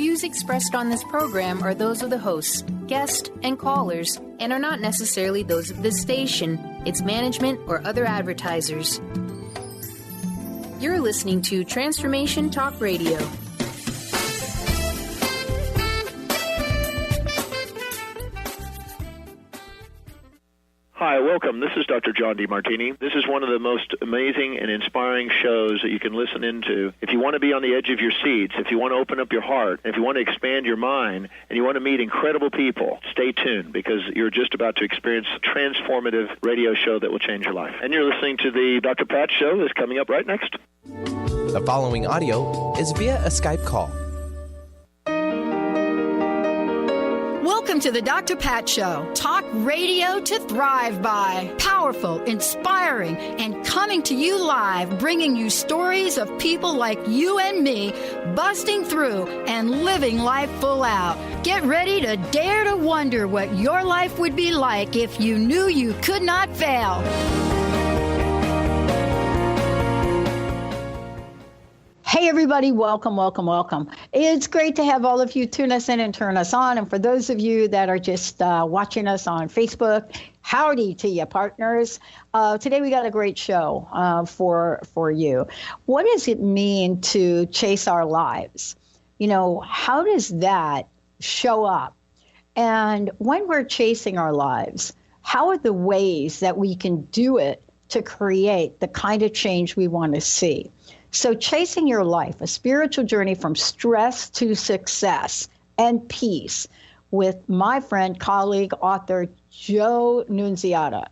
views expressed on this program are those of the hosts, guests, and callers, and are not necessarily those of this station, its management, or other advertisers. You're listening to Transformation Talk Radio. Hi, welcome. This is Dr. John DeMartini. This is one of the most amazing and inspiring shows that you can listen into. If you want to be on the edge of your seats, if you want to open up your heart, if you want to expand your mind, and you want to meet incredible people, stay tuned because you're just about to experience a transformative radio show that will change your life. And you're listening to the Dr. Pat Show that's coming up right next. The following audio is via a Skype call. Welcome to the Dr. Pat Show. Talk radio to thrive by. Powerful, inspiring, and coming to you live, bringing you stories of people like you and me busting through and living life full out. Get ready to dare to wonder what your life would be like if you knew you could not fail. Hey, everybody. Welcome, welcome, welcome. It's great to have all of you tune us in and turn us on. And for those of you that are just watching us on Facebook, howdy to you, partners. Today we got a great show for you. What does it mean to chase our lives? You know, how does that show up? And when we're chasing our lives, how are the ways that we can do it to create the kind of change we want to see? So chasing your life, a spiritual journey from stress to success and peace with my friend, colleague, author, Joe Nunziata.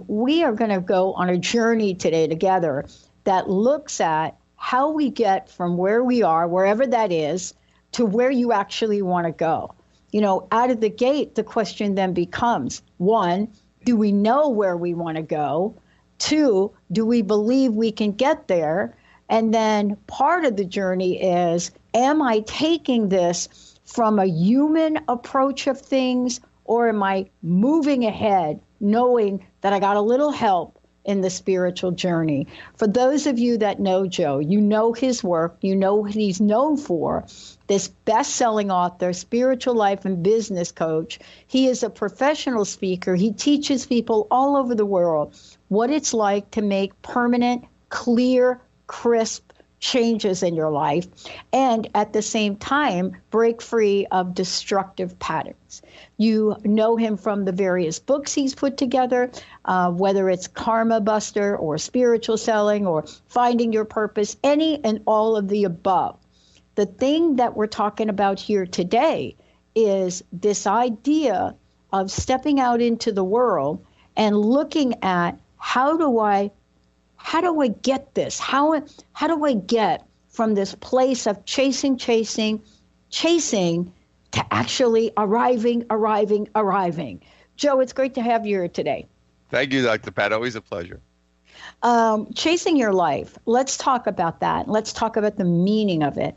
We are going to go on a journey today together that looks at how we get from where we are, wherever that is, to where you actually want to go. You know, out of the gate, the question then becomes, one, do we know where we want to go? Two, do we believe we can get there? And then part of the journey is, am I taking this from a human approach of things, or am I moving ahead knowing that I got a little help in the spiritual journey? For those of you that know Joe, you know his work, you know what he's known for, this best-selling author, spiritual life and business coach. He is a professional speaker. He teaches people all over the world what it's like to make permanent, clear, crisp changes in your life, and at the same time, break free of destructive patterns. You know him from the various books he's put together, whether it's Karma Buster or Spiritual Selling or Finding Your Purpose, any and all of the above. The thing that we're talking about here today is this idea of stepping out into the world and looking at how do I get this? How do I get from this place of chasing to actually arriving? Joe, it's great to have you here today. Thank you, Dr. Pat. Always a pleasure. Chasing your life. Let's talk about that. Let's talk about the meaning of it.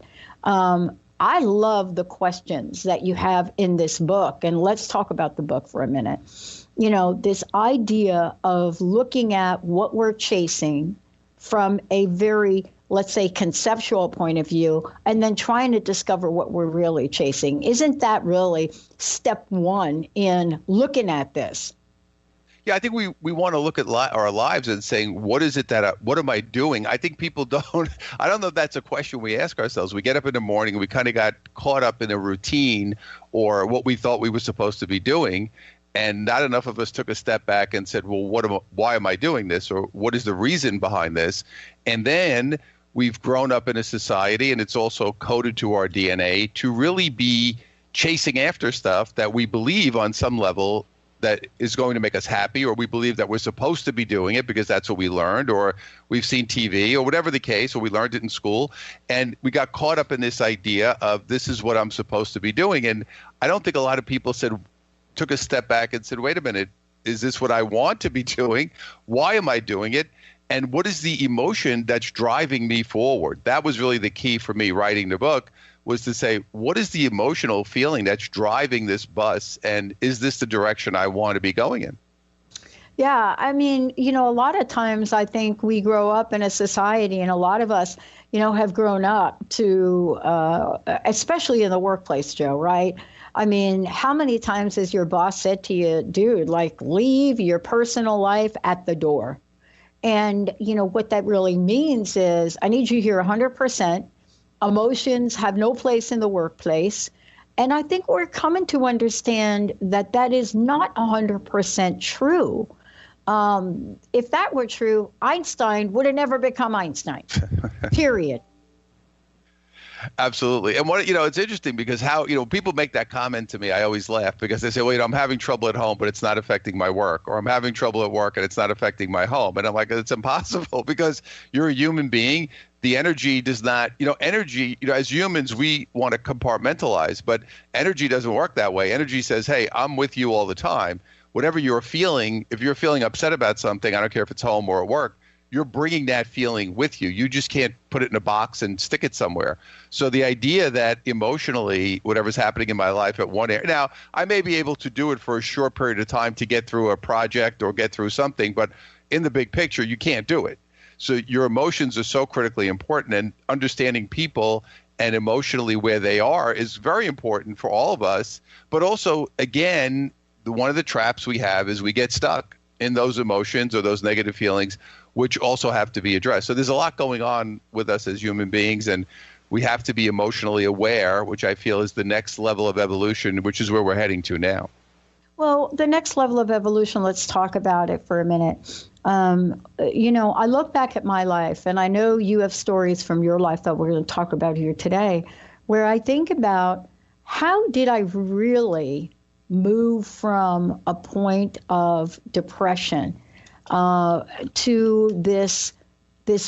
I love the questions that you have in this book, and let's talk about the book for a minute. You know, this idea of looking at what we're chasing from a very, let's say, conceptual point of view, and then trying to discover what we're really chasing. Isn't that really step one in looking at this? Yeah, I think we want to look at our lives and saying, what is it what am I doing? I think people don't, I don't know if that's a question we ask ourselves. We get up in the morning and we kind of got caught up in a routine or what we thought we were supposed to be doing. And not enough of us took a step back and said, well, why am I doing this? Or what is the reason behind this? And then we've grown up in a society, and it's also coded to our DNA, to really be chasing after stuff that we believe on some level that is going to make us happy, or we believe that we're supposed to be doing it because that's what we learned, or we've seen TV, or whatever the case, or we learned it in school. And we got caught up in this idea of this is what I'm supposed to be doing. And I don't think a lot of people took a step back and said, wait a minute, is this what I want to be doing? Why am I doing it? And what is the emotion that's driving me forward? That was really the key for me writing the book, was to say, what is the emotional feeling that's driving this bus? And is this the direction I want to be going in? Yeah, I mean, a lot of times I think we grow up in a society, and a lot of us, have grown up to, especially in the workplace, Joe, right? I mean, how many times has your boss said to you, dude, like, leave your personal life at the door? And, what that really means is I need you here 100%. Emotions have no place in the workplace. And I think we're coming to understand that that is not 100% true. If that were true, Einstein would have never become Einstein, period. Absolutely. And it's interesting because how, people make that comment to me, I always laugh because they say, well, I'm having trouble at home, but it's not affecting my work, or I'm having trouble at work and it's not affecting my home. And I'm like, it's impossible because you're a human being. The energy does not, energy, as humans, we want to compartmentalize, but energy doesn't work that way. Energy says, hey, I'm with you all the time. Whatever you're feeling, if you're feeling upset about something, I don't care if it's home or at work, you're bringing that feeling with you. You just can't put it in a box and stick it somewhere. So the idea that emotionally, whatever's happening in my life at one area, now I may be able to do it for a short period of time to get through a project or get through something, but in the big picture, you can't do it. So your emotions are so critically important, and understanding people and emotionally where they are is very important for all of us. But also, again, one of the traps we have is we get stuck in those emotions or those negative feelings, which also have to be addressed. So there's a lot going on with us as human beings, and we have to be emotionally aware, which I feel is the next level of evolution, which is where we're heading to now. Well, the next level of evolution, let's talk about it for a minute. I look back at my life, and I know you have stories from your life that we're going to talk about here today, where I think about how did I really move from a point of depression to this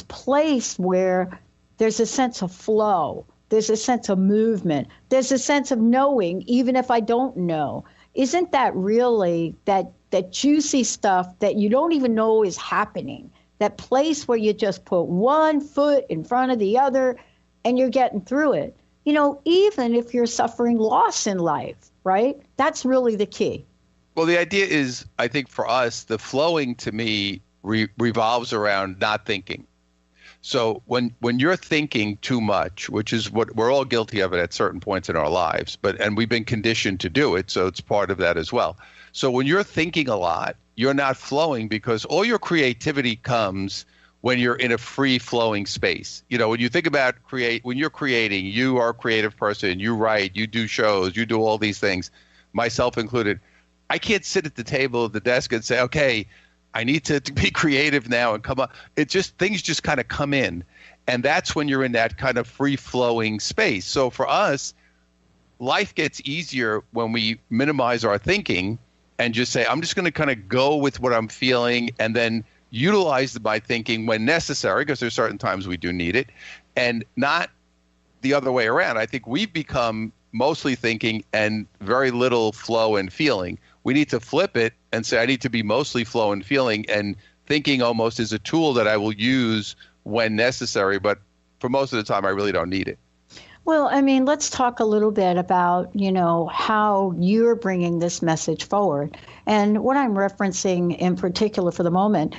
place where there's a sense of flow, there's a sense of movement, there's a sense of knowing, even if I don't know. Isn't that really that juicy stuff that you don't even know is happening? That place where you just put one foot in front of the other and you're getting through it. Even if you're suffering loss in life, right? That's really the key. Well, the idea is, I think for us, the flowing to me revolves around not thinking. So when you're thinking too much, which is what we're all guilty of it at certain points in our lives, and we've been conditioned to do it, so it's part of that as well. So when you're thinking a lot, you're not flowing because all your creativity comes when you're in a free-flowing space. When you think about when you're creating, you are a creative person, you write, you do shows, you do all these things, myself included. I can't sit at the table at the desk and say, okay, I need to be creative now and come up. Things just kind of come in. And that's when you're in that kind of free-flowing space. So for us, life gets easier when we minimize our thinking and just say, I'm just going to kind of go with what I'm feeling and then utilize my thinking when necessary, because there's certain times we do need it, and not the other way around. I think we've become mostly thinking and very little flow and feeling. We need to flip it and say, I need to be mostly flow and feeling, and thinking almost is a tool that I will use when necessary, but for most of the time, I really don't need it. Well, I mean, let's talk a little bit about, how you're bringing this message forward. And what I'm referencing in particular for the moment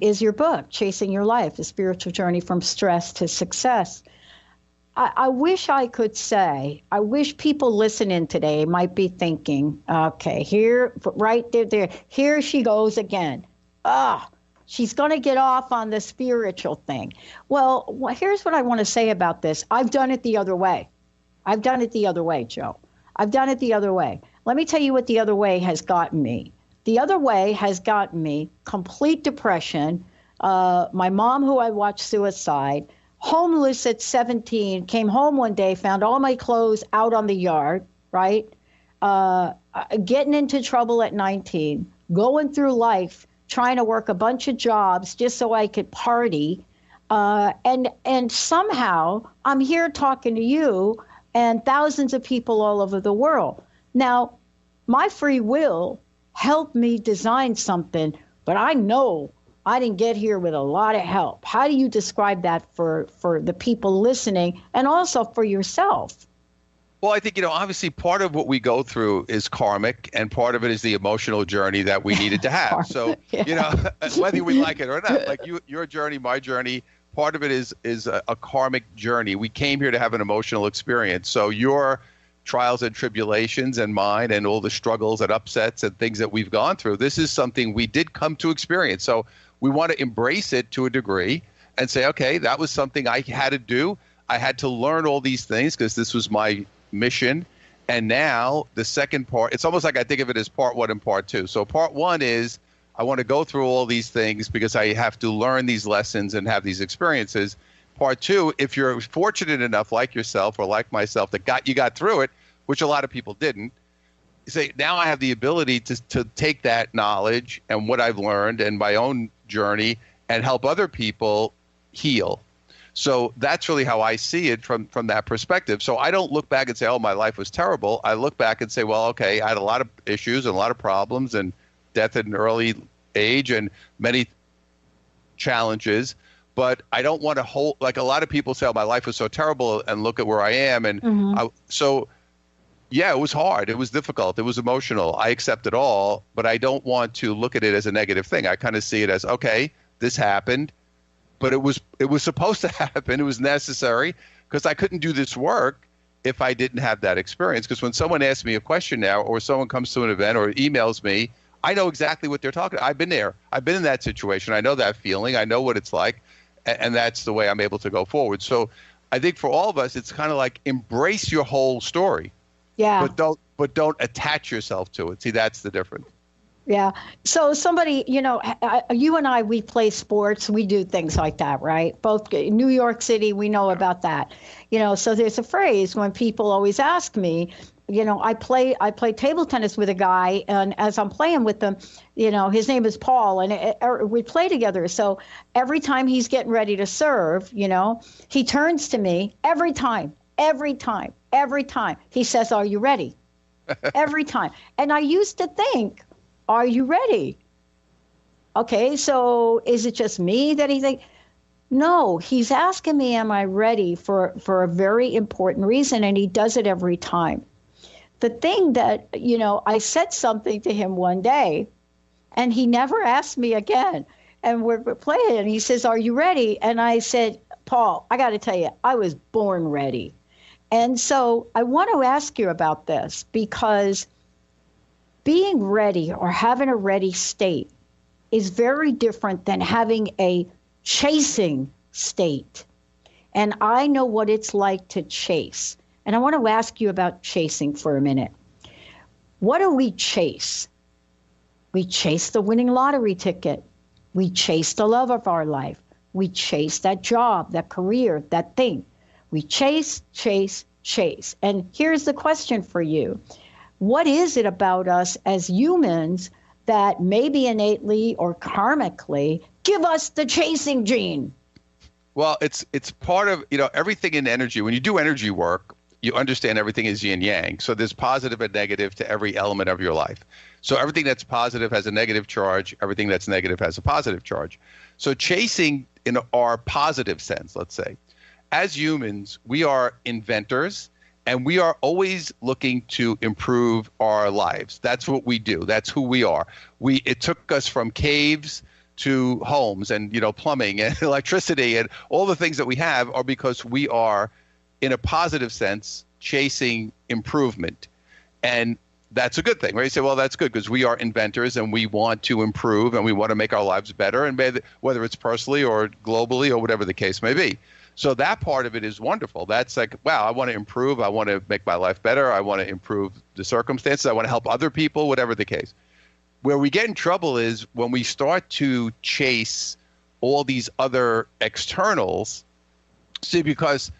is your book, Chasing Your Life, A Spiritual Journey from Stress to Success. I wish I could say, I wish people listening today might be thinking, okay, right there, here she goes again. She's going to get off on the spiritual thing. Well, here's what I want to say about this. I've done it the other way. I've done it the other way, Joe. I've done it the other way. Let me tell you what the other way has gotten me. The other way has gotten me complete depression. My mom, who I watched suicide, homeless at 17, came home one day, found all my clothes out on the yard, right? Getting into trouble at 19, going through life, trying to work a bunch of jobs just so I could party. And somehow I'm here talking to you and thousands of people all over the world. Now, my free will helped me design something, but I know I didn't get here with a lot of help. How do you describe that for the people listening and also for yourself? Well, I think, obviously part of what we go through is karmic, and part of it is the emotional journey that we needed to have. So, whether we like it or not, like your journey, my journey, part of it is a karmic journey. We came here to have an emotional experience. So your trials and tribulations and mine and all the struggles and upsets and things that we've gone through, this is something we did come to experience. So we want to embrace it to a degree and say, okay, that was something I had to do. I had to learn all these things because this was my mission. And now the second part, it's almost like I think of it as part 1 and part 2. So part 1 is I want to go through all these things because I have to learn these lessons and have these experiences. Part 2, if you're fortunate enough, like yourself or like myself, that you got through it, which a lot of people didn't, you say, now I have the ability to take that knowledge and what I've learned and my own journey and help other people heal. So that's really how I see it from that perspective. So I don't look back and say, oh, my life was terrible. I look back and say, well, okay, I had a lot of issues and a lot of problems and death at an early age and many challenges. But I don't want to hold, like a lot of people say, oh, my life was so terrible and look at where I am. And yeah, it was hard. It was difficult. It was emotional. I accept it all, but I don't want to look at it as a negative thing. I kind of see it as, okay, this happened. But it was supposed to happen. It was necessary because I couldn't do this work if I didn't have that experience. Because when someone asks me a question now or someone comes to an event or emails me, I know exactly what they're talking about. I've been there. I've been in that situation. I know that feeling. I know what it's like. And that's the way I'm able to go forward. So I think for all of us, it's kind of like embrace your whole story. Yeah. But don't attach yourself to it. See, that's the difference. Yeah. So somebody, you and I, we play sports. We do things like that, right? Both New York City, we know about that. So there's a phrase when people always ask me, I play table tennis with a guy, and as I'm playing with them, his name is Paul, and we play together. So every time he's getting ready to serve, he turns to me every time. He says, "Are you ready?" Every time. And I used to think, are you ready? Okay, so is it just me that he thinks? No, he's asking me, am I ready for a very important reason, and he does it every time. The thing that, I said something to him one day, and he never asked me again. And we're playing, and he says, are you ready? And I said, Paul, I got to tell you, I was born ready. And so I want to ask you about this because being ready or having a ready state is very different than having a chasing state. And I know what it's like to chase. And I want to ask you about chasing for a minute. What do we chase? We chase the winning lottery ticket. We chase the love of our life. We chase that job, that career, that thing. We chase. And here's the question for you. What is it about us as humans that maybe innately or karmically give us the chasing gene? Well, it's part of, everything in energy. When you do energy work, you understand everything is yin yang. So there's positive and negative to every element of your life. So everything that's positive has a negative charge. Everything that's negative has a positive charge. So chasing in our positive sense, let's say, as humans, we are inventors. And we are always looking to improve our lives. That's what we do. That's who we are. It took us from caves to homes and, plumbing and electricity, and all the things that we have are because we are, in a positive sense, chasing improvement. And that's a good thing, right? You say, well, that's good because we are inventors and we want to improve and we want to make our lives better, and whether it's personally or globally or whatever the case may be. So that part of it is wonderful. That's like, wow, I want to improve. I want to make my life better. I want to improve the circumstances. I want to help other people, whatever the case. Where we get in trouble is when we start to chase all these other externals. See, because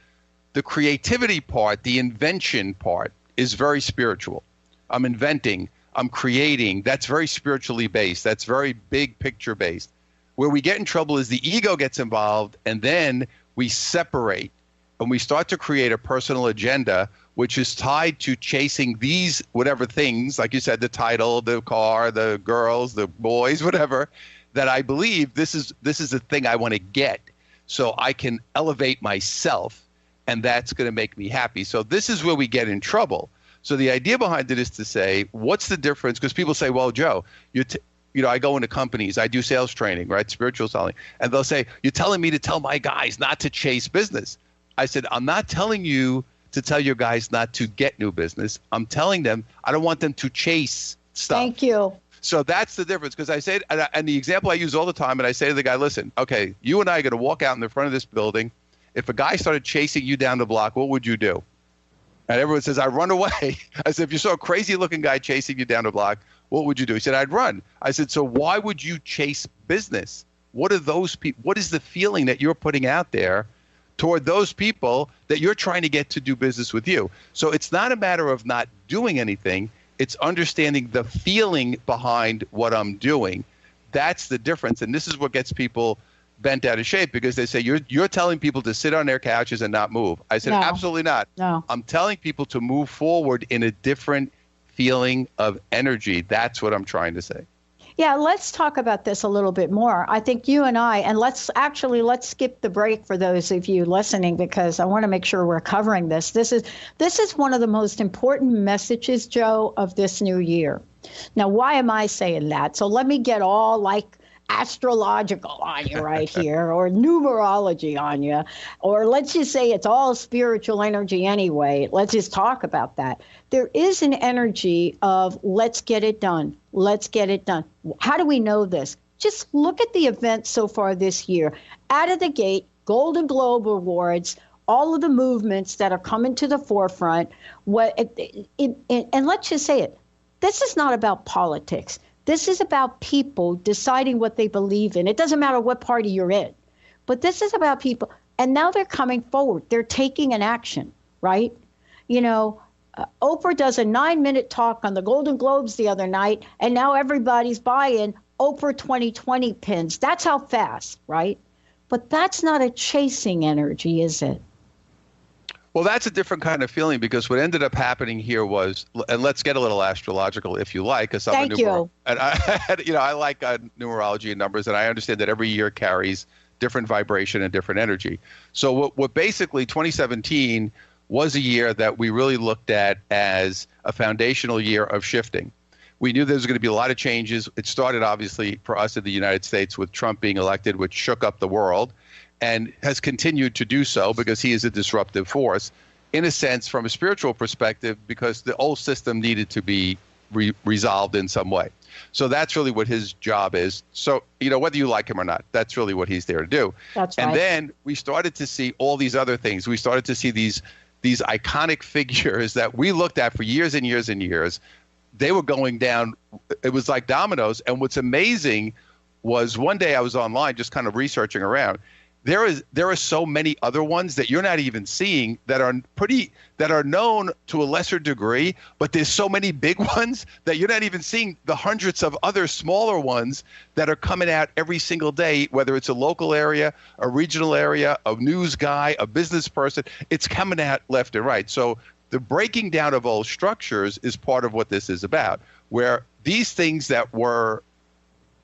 the creativity part, the invention part is very spiritual. I'm inventing, I'm creating. That's very spiritually based. That's very big picture based. Where we get in trouble is the ego gets involved, and then we separate and we start to create a personal agenda, which is tied to chasing these whatever things, like you said, the title, the car, the girls, the boys, whatever, that I believe this is the thing I want to get so I can elevate myself. and that's going to make me happy. So this is where we get in trouble. So the idea behind it is to say, what's the difference? Because people say, well, Joe, I go into companies, I do sales training, right? Spiritual selling. And they'll say, you're telling me to tell my guys not to chase business. I said, I'm not telling you to tell your guys not to get new business. I'm telling them, I don't want them to chase stuff. Thank you. So that's the difference. Because I said, and the example I use all the time, and I say to the guy, listen, okay, you and I are going to walk out in the front of this building. If a guy started chasing you down the block, what would you do? And everyone says, I run away. I said, if you saw a crazy looking guy chasing you down the block, what would you do? He said, I'd run. I said, so why would you chase business? What are those people? What is the feeling that you're putting out there toward those people that you're trying to get to do business with you? So it's not a matter of not doing anything. It's understanding the feeling behind what I'm doing. That's the difference. And this is what gets people bent out of shape, because they say, you're telling people to sit on their couches and not move. I said, No. absolutely not. No. I'm telling people to move forward in a different feeling of energy. That's what I'm trying to say. Yeah, let's talk about this a little bit more. I think you and I, and let's skip the break for those of you listening, because I want to make sure we're covering this. This is one of the most important messages, Joe, of this new year. Now, why am I saying that? So let me get all like astrological on you right here, or numerology on you, or let's just say it's all spiritual energy anyway. Let's just talk about that. There is an energy of let's get it done. Let's get it done. How do we know this? Just look at the events so far this year. Out of the gate, Golden Globe Awards, all of the movements that are coming to the forefront. And let's just say it. This is not about politics. This is about people deciding what they believe in. It doesn't matter what party you're in, but this is about people. And now they're coming forward. They're taking an action, right? Oprah does a 9-minute talk on the Golden Globes the other night, and now everybody's buying Oprah 2020 pins. That's how fast, right? But that's not a chasing energy, is it? Well, that's a different kind of feeling, because what ended up happening here was, and let's get a little astrological if you like, because I'm Thank you. And I like numerology and numbers, and I understand that every year carries different vibration and different energy. So what basically 2017 was a year that we really looked at as a foundational year of shifting. We knew there was going to be a lot of changes. It started, obviously, for us in the United States with Trump being elected, which shook up the world, and has continued to do so because he is a disruptive force, in a sense, from a spiritual perspective, because the old system needed to be resolved in some way. So that's really what his job is. So, whether you like him or not, that's really what he's there to do. That's right. And then we started to see all these other things. We started to see these iconic figures that we looked at for years and years and years. They were going down. It was like dominoes. And what's amazing was one day I was online just kind of researching around. There are so many other ones that you're not even seeing that are known to a lesser degree, but there's so many big ones that you're not even seeing the hundreds of other smaller ones that are coming out every single day, whether it's a local area, a regional area, a news guy, a business person. It's coming out left and right. So the breaking down of old structures is part of what this is about, where these things that were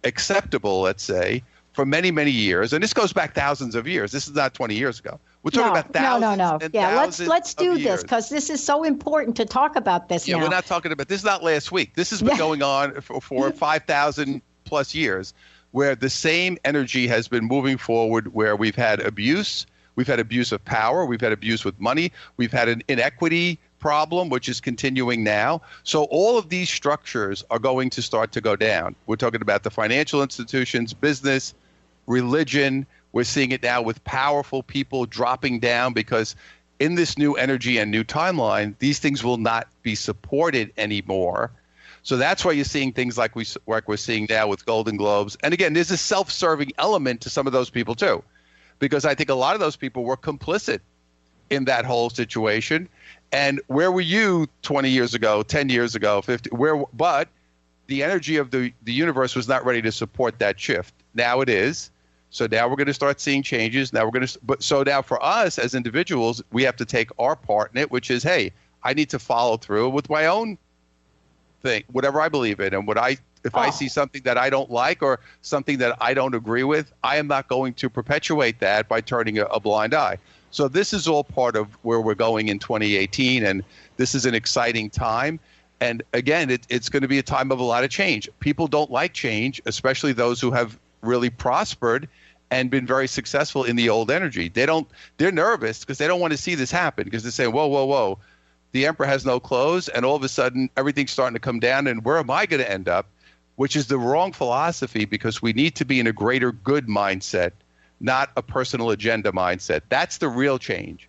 acceptable, let's say, for many, many years, and this goes back thousands of years. This is not 20 years ago. We're talking about thousands and thousands let's do of years. this, because this is so important to talk about this now. Yeah, we're not talking about this. Is not last week. This has been going on for 5,000 plus years, where the same energy has been moving forward, where we've had abuse. We've had abuse of power. We've had abuse with money. We've had an inequity problem, which is continuing now. So all of these structures are going to start to go down. We're talking about the financial institutions, business, religion. We're seeing it now with powerful people dropping down, because in this new energy and new timeline, these things will not be supported anymore. So that's why you're seeing things like we're seeing now with Golden Globes. And again, there's a self-serving element to some of those people too, because I think a lot of those people were complicit in that whole situation. And where were you 20 years ago, 10 years ago, 50? But the energy of the universe was not ready to support that shift. Now it is. So now we're going to start seeing changes. So now for us as individuals, we have to take our part in it, which is, hey, I need to follow through with my own thing, whatever I believe in. And if I see something that I don't like or something that I don't agree with, I am not going to perpetuate that by turning a blind eye. So this is all part of where we're going in 2018, and this is an exciting time. And again, it's going to be a time of a lot of change. People don't like change, especially those who have really prospered and been very successful in the old energy. They're nervous because they don't want to see this happen, because they say, whoa, whoa, whoa, the emperor has no clothes, and all of a sudden everything's starting to come down, and where am I going to end up? Which is the wrong philosophy, because we need to be in a greater good mindset, not a personal agenda mindset. That's the real change.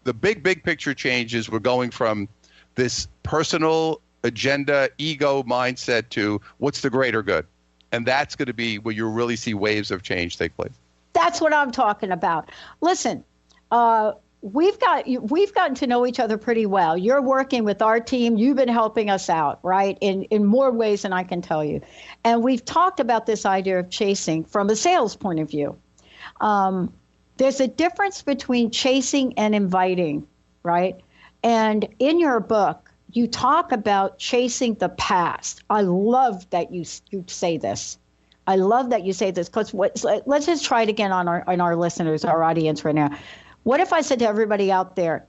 The big picture change is we're going from this personal agenda, ego mindset to what's the greater good. And that's going to be where you really see waves of change take place. That's what I'm talking about. Listen, we've gotten to know each other pretty well. You're working with our team. You've been helping us out, right, in more ways than I can tell you. And we've talked about this idea of chasing from a sales point of view. There's a difference between chasing and inviting, right? And in your book, you talk about chasing the past. I love that you say this. I love that you say this, because let's just try it again on our listeners, our audience right now. What if I said to everybody out there,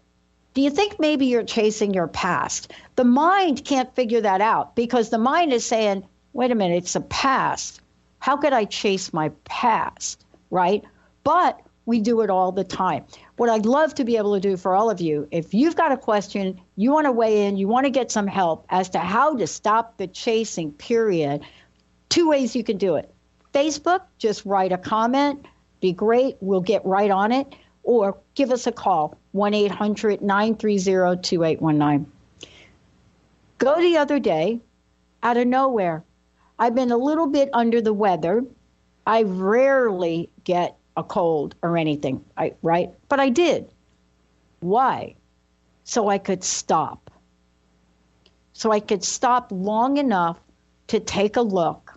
do you think maybe you're chasing your past? The mind can't figure that out, because the mind is saying, wait a minute, it's a past. How could I chase my past, right? But we do it all the time. What I'd love to be able to do for all of you, if you've got a question, you want to weigh in, you want to get some help as to how to stop the chasing, period, 2 ways you can do it. Facebook, just write a comment, be great, we'll get right on it, or give us a call, 1-800-930-2819. Go the other day, out of nowhere, I've been a little bit under the weather. I rarely get a cold or anything, right? But I did. Why? So I could stop. So I could stop long enough to take a look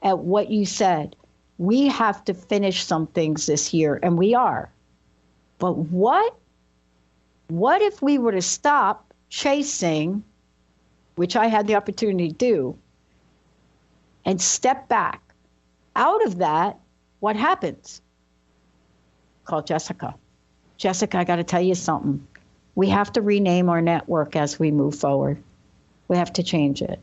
at what you said. We have to finish some things this year, and we are. But what if we were to stop chasing, which I had the opportunity to do, and step back? Out of that, what happens? Call Jessica. Jessica, I got to tell you something. We have to rename our network as we move forward. We have to change it.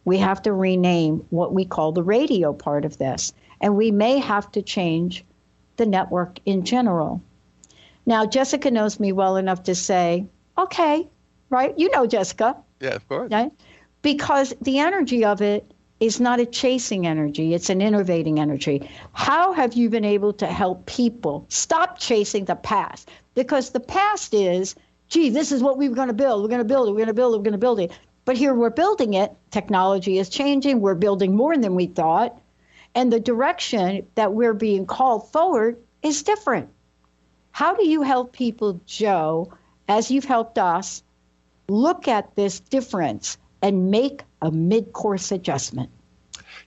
We have to rename what we call the radio part of this. And we may have to change the network in general. Now, Jessica knows me well enough to say, okay, right? You know Jessica. Yeah, of course. Right? Because the energy of it is not a chasing energy, it's an innovating energy. How have you been able to help people stop chasing the past? Because the past is, gee, this is what we were going to build. We're going to build it. We're going to build it. We're going to build it. But here we're building it. Technology is changing. We're building more than we thought. And the direction that we're being called forward is different. How do you help people, Joe, as you've helped us, look at this difference and make a mid-course adjustment?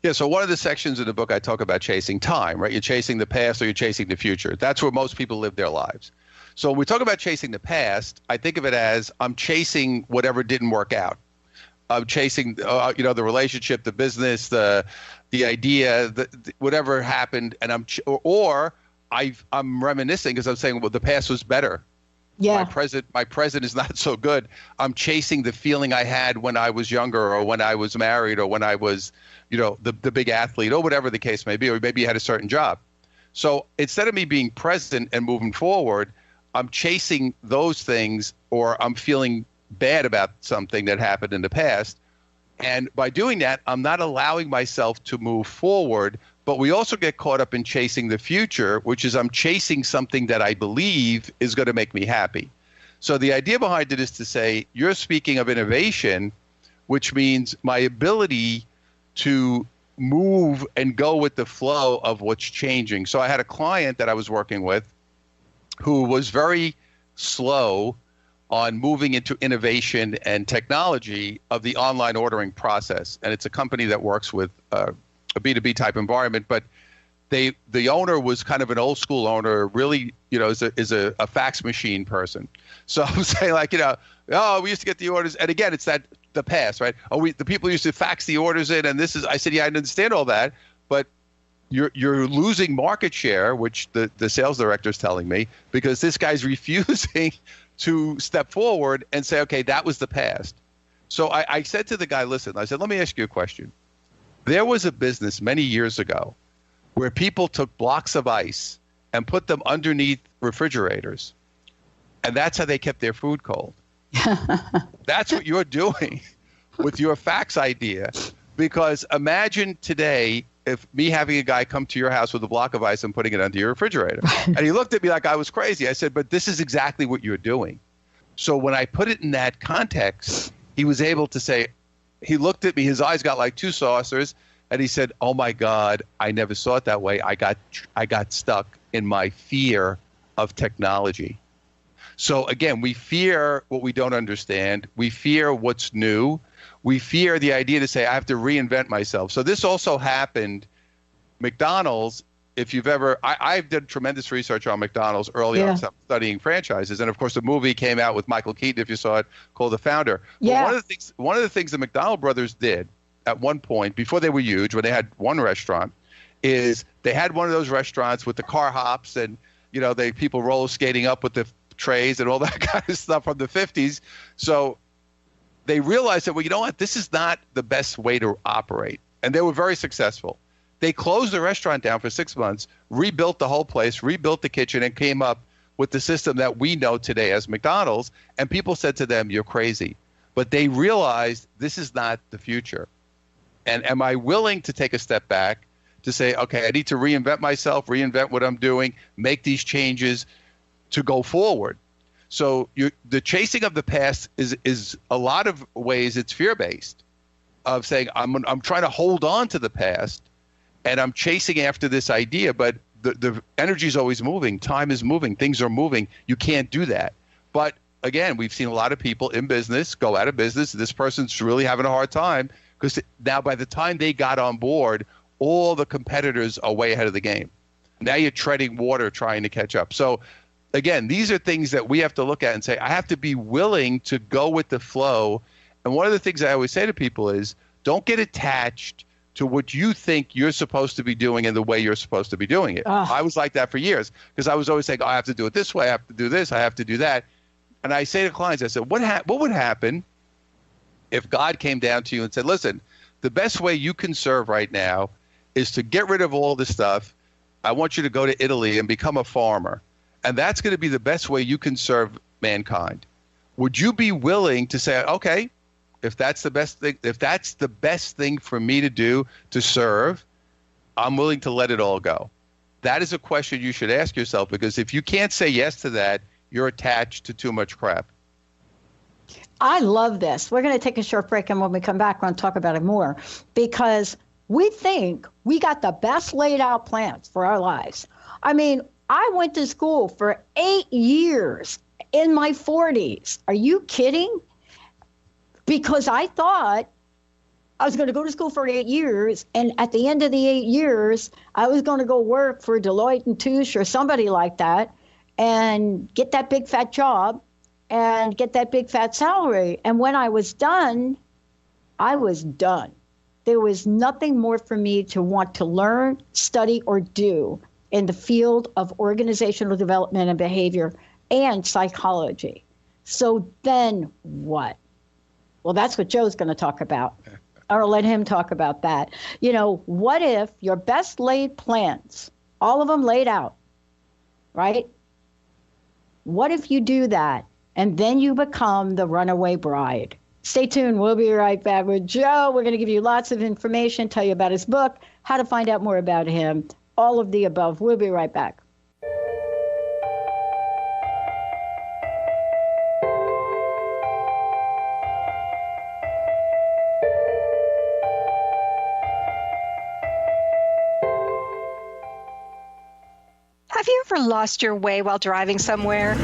Yeah, so one of the sections in the book I talk about chasing time, right? You're chasing the past or you're chasing the future. That's where most people live their lives. So when we talk about chasing the past, I think of it as I'm chasing whatever didn't work out. I'm chasing, the relationship, the business, the idea, whatever happened, and I'm reminiscing because I'm saying, well, the past was better. Yeah. My present is not so good. I'm chasing the feeling I had when I was younger, or when I was married, or when I was, the big athlete, or whatever the case may be, or maybe you had a certain job. So instead of me being present and moving forward, I'm chasing those things, or I'm feeling bad about something that happened in the past. And by doing that, I'm not allowing myself to move forward. But we also get caught up in chasing the future, which is I'm chasing something that I believe is going to make me happy. So the idea behind it is to say, you're speaking of innovation, which means my ability to move and go with the flow of what's changing. So I had a client that I was working with who was very slow on moving into innovation and technology of the online ordering process. And it's a company that works with a B2B type environment, but the owner was kind of an old school owner, really, is a fax machine person. So I'm saying, like, we used to get the orders, and again, it's the past, right? The people used to fax the orders in, and I said, yeah, I understand all that, but you're losing market share, which the sales director is telling me, because this guy's refusing to step forward and say, okay, that was the past. So I said to the guy, listen, I said, let me ask you a question. There was a business many years ago where people took blocks of ice and put them underneath refrigerators. And that's how they kept their food cold. That's what you're doing with your fax idea. Because imagine today if me having a guy come to your house with a block of ice and putting it under your refrigerator. And he looked at me like I was crazy. I said, but this is exactly what you're doing. So when I put it in that context, he was able to say, he looked at me, his eyes got like two saucers, and he said, oh my God, I never saw it that way. I got stuck in my fear of technology. So again, we fear what we don't understand. We fear what's new. We fear the idea to say, I have to reinvent myself. So this also happened. McDonald's, if you've ever, I've done tremendous research on McDonald's early on studying franchises. And of course, the movie came out with Michael Keaton, if you saw it, called The Founder. Yeah. But one of the things the McDonald brothers did at one point, before they were huge, when they had one restaurant, is they had one of those restaurants with the car hops and, people roller skating up with the trays and all that kind of stuff from the 50s. So they realized that, well, you know what? This is not the best way to operate. And they were very successful. They closed the restaurant down for 6 months, rebuilt the whole place, rebuilt the kitchen, and came up with the system that we know today as McDonald's. And people said to them, you're crazy. But they realized this is not the future. And am I willing to take a step back to say, okay, I need to reinvent myself, reinvent what I'm doing, make these changes to go forward? So the chasing of the past is a lot of ways it's fear-based, of saying I'm trying to hold on to the past and I'm chasing after this idea, but the energy is always moving. Time is moving. Things are moving. You can't do that. But again, we've seen a lot of people in business go out of business. This person's really having a hard time because now by the time they got on board, all the competitors are way ahead of the game. Now you're treading water trying to catch up. So again, these are things that we have to look at and say, I have to be willing to go with the flow. And one of the things I always say to people is, don't get attached to what you think you're supposed to be doing and the way you're supposed to be doing it. I was like that for years because I was always saying, I have to do it this way, I have to do this, I have to do that. And I say to clients, I said, what would happen if God came down to you and said, listen, the best way you can serve right now is to get rid of all this stuff. I want you to go to Italy and become a farmer. And that's going to be the best way you can serve mankind. Would you be willing to say, okay, if that's the best thing for me to do to serve, I'm willing to let it all go? That is a question you should ask yourself, because if you can't say yes to that, you're attached to too much crap. I love this. We're going to take a short break, and when we come back, we're going to talk about it more, because we think we got the best laid out plans for our lives. I mean, I went to school for 8 years in my 40s. Are you kidding? Because I thought I was going to go to school for 8 years, and at the end of the 8 years, I was going to go work for Deloitte and Touche or somebody like that and get that big fat job and get that big fat salary. And when I was done, I was done. There was nothing more for me to want to learn, study, or do in the field of organizational development and behavior and psychology. So then what? Well, that's what Joe's going to talk about. Or let him talk about that. What if your best laid plans, all of them laid out, right? What if you do that and then you become the runaway bride? Stay tuned. We'll be right back with Joe. We're going to give you lots of information, tell you about his book, how to find out more about him, all of the above. We'll be right back. Have you ever lost your way while driving somewhere?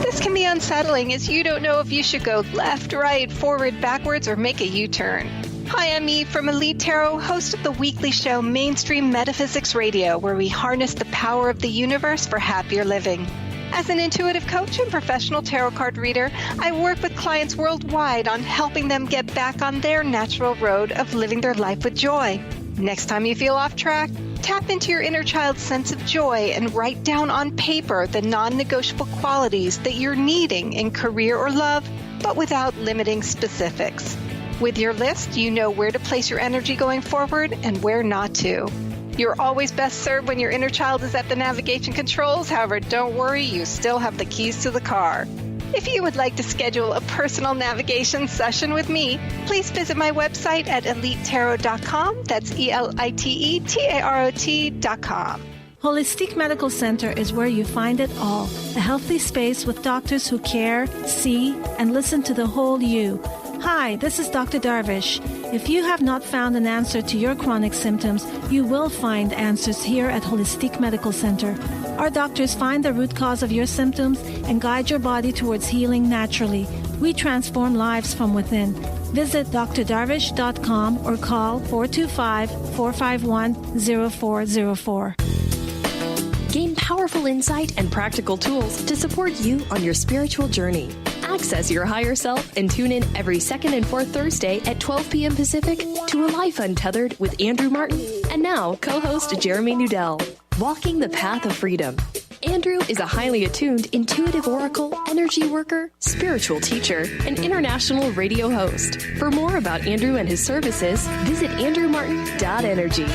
This can be unsettling, as you don't know if you should go left, right, forward, backwards, or make a U-turn. Hi, I'm Eve from Elite Tarot, host of the weekly show Mainstream Metaphysics Radio, where we harness the power of the universe for happier living. As an intuitive coach and professional tarot card reader, I work with clients worldwide on helping them get back on their natural road of living their life with joy. Next time you feel off track, tap into your inner child's sense of joy and write down on paper the non-negotiable qualities that you're needing in career or love, but without limiting specifics. With your list, you know where to place your energy going forward and where not to. You're always best served when your inner child is at the navigation controls. However, don't worry, you still have the keys to the car. If you would like to schedule a personal navigation session with me, please visit my website at elitetarot.com. That's ELITETAROT.com. Holistic Medical Center is where you find it all. A healthy space with doctors who care, see, and listen to the whole you. Hi, this is Dr. Darvish. If you have not found an answer to your chronic symptoms, you will find answers here at Holistic Medical Center. Our doctors find the root cause of your symptoms and guide your body towards healing naturally. We transform lives from within. Visit drdarvish.com or call 425-451-0404. Gain powerful insight and practical tools to support you on your spiritual journey. Access your higher self and tune in every second and fourth Thursday at 12 p.m. Pacific to A Life Untethered with Andrew Martin and now co-host Jeremy Nudell. Walking the Path of Freedom. Andrew is a highly attuned, intuitive oracle, energy worker, spiritual teacher, and international radio host. For more about Andrew and his services, visit andrewmartin.energy.